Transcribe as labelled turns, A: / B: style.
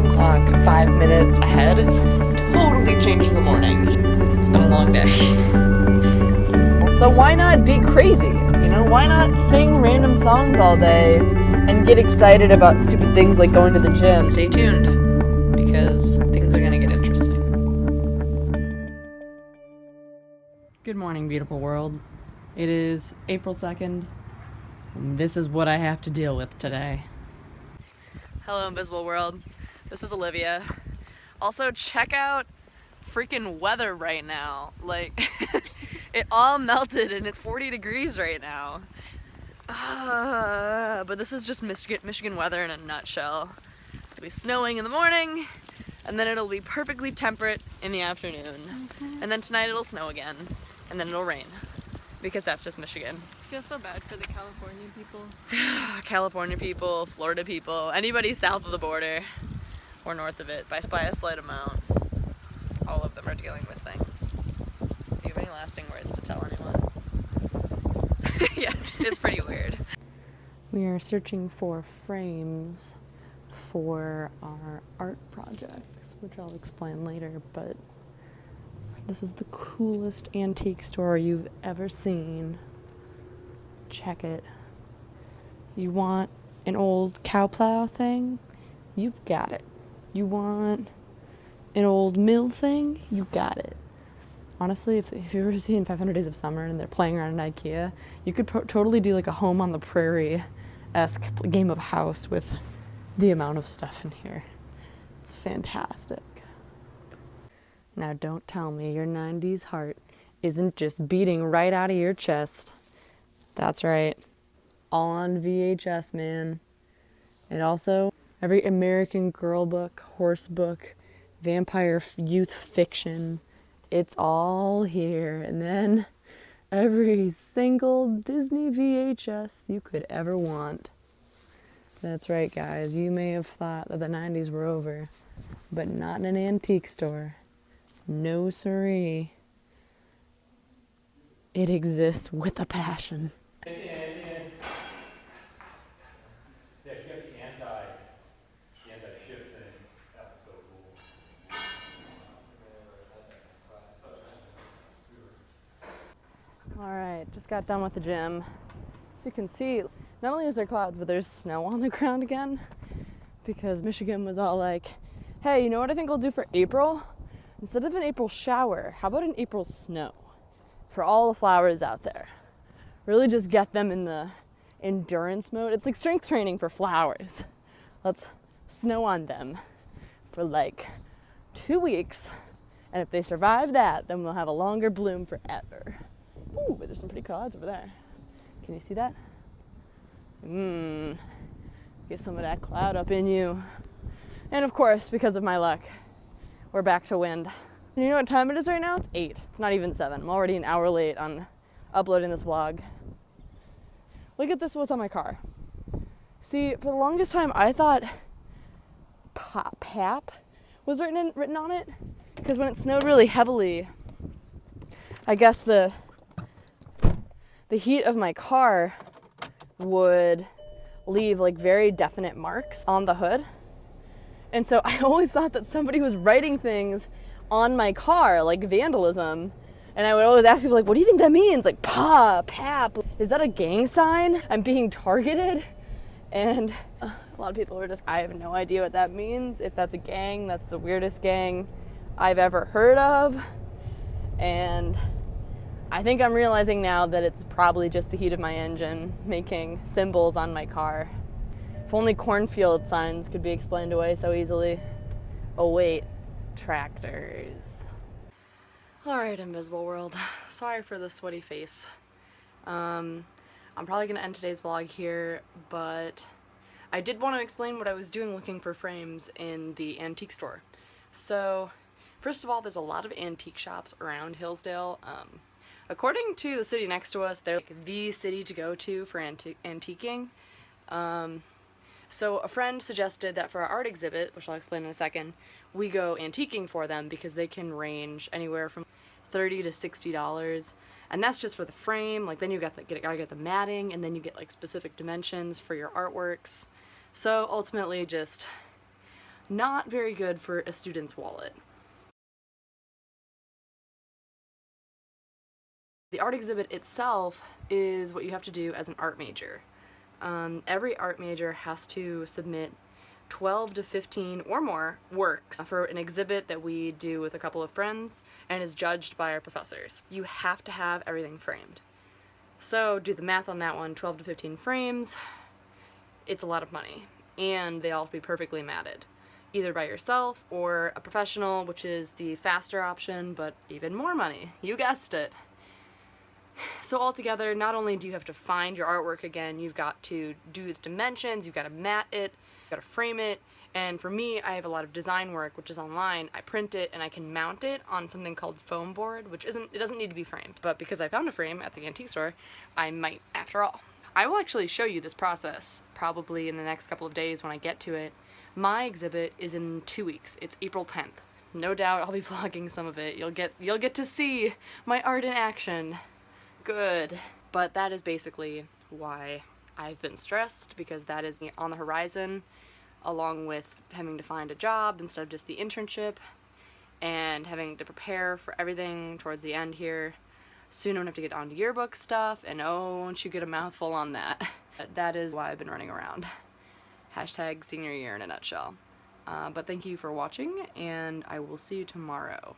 A: alarm clock 5 minutes ahead totally changed the morning. It's been a long day. So why not be crazy? You know, why not sing random songs all day and get excited about stupid things like going to the gym? Stay tuned, because things are gonna get interesting. Good morning, beautiful world. It is April 2nd, and this is what I have to deal with today. Hello, invisible world. This is Olivia. Also, check out freaking weather right now. Like, it all melted and it's 40 degrees right now. But this is just Michigan weather in a nutshell. It'll be snowing in the morning, and then it'll be perfectly temperate in the afternoon. And then tonight it'll snow again, and then it'll rain. Because that's just Michigan.
B: I feel so bad for the California people.
A: California people, Florida people, anybody south of the border or north of it by a slight amount. All of them are dealing with things. Do you have any lasting words to tell anyone? Yeah, it's pretty weird. We are searching for frames for our art projects, which I'll explain later, but this is the coolest antique store you've ever seen. Check it. You want an old cow plow thing? You've got it. You want an old mill thing? You got it. Honestly, if you were seeing 500 Days of Summer and they're playing around in IKEA, you could totally do like a Home on the Prairie-esque game of house with the amount of stuff in here. It's fantastic. Now don't tell me your 90s heart isn't just beating right out of your chest. That's right. All on VHS, man. And also, every American Girl book, horse book, vampire youth fiction, it's all here. And then every single Disney VHS you could ever want. That's right, guys. You may have thought that the 90s were over, but not in an antique store. No siree. It exists with a passion.
C: Yeah, if you got the anti-shift thing, that's so cool.
A: Alright, just got done with the gym. As you can see, not only is there clouds, but there's snow on the ground again. Because Michigan was all like, hey, you know what I think I'll do for April? Instead of an April shower, how about an April snow? For all the flowers out there. Really just get them in the endurance mode. It's like strength training for flowers. Let's snow on them for like 2 weeks. And if they survive that, then we'll have a longer bloom forever. Ooh, but there's some pretty clouds over there. Can you see that? Get some of that cloud up in you. And of course, because of my luck, we're back to wind. And you know what time it is right now? It's 8. It's not even 7. I'm already an hour late on uploading this vlog. Look at this, what's on my car. See, for the longest time, I thought PAP was written on it. Because when it snowed really heavily, I guess the heat of my car would leave like very definite marks on the hood. And so I always thought that somebody was writing things on my car, like vandalism. And I would always ask people, like, what do you think that means? Like, PAP, is that a gang sign? I'm being targeted? And a lot of people were just, I have no idea what that means. If that's a gang, that's the weirdest gang I've ever heard of. And I think I'm realizing now that it's probably just the heat of my engine making symbols on my car. If only cornfield signs could be explained away so easily. Oh wait, tractors. Alright, invisible world. Sorry for the sweaty face. I'm probably gonna end today's vlog here, but I did want to explain what I was doing looking for frames in the antique store. So, first of all, there's a lot of antique shops around Hillsdale. According to the city next to us, they're like the city to go to for antiquing. So a friend suggested that for our art exhibit, which I'll explain in a second, we go antiquing for them because they can range anywhere from $30 to $60, and that's just for the frame. Like then you gotta get the matting, and then you get like specific dimensions for your artworks. So ultimately, just not very good for a student's wallet. The art exhibit itself is what you have to do as an art major. Every art major has to submit 12 to 15 or more works for an exhibit that we do with a couple of friends and is judged by our professors. You have to have everything framed. So do the math on that one, 12 to 15 frames, it's a lot of money. And they all have to be perfectly matted, either by yourself or a professional, which is the faster option, but even more money. You guessed it. So altogether, not only do you have to find your artwork again, you've got to do its dimensions, you've got to mat it, you've got to frame it, and for me, I have a lot of design work, which is online. I print it and I can mount it on something called foam board, which it doesn't need to be framed, but because I found a frame at the antique store, I might after all. I will actually show you this process probably in the next couple of days when I get to it. My exhibit is in 2 weeks. It's April 10th. No doubt I'll be vlogging some of it. You'll get to see my art in action. Good. But that is basically why I've been stressed, because that is on the horizon, along with having to find a job instead of just the internship, and having to prepare for everything towards the end here. Soon I'm gonna have to get on to yearbook stuff, and oh, won't you get a mouthful on that. That is why I've been running around. Hashtag senior year in a nutshell. But thank you for watching, and I will see you tomorrow.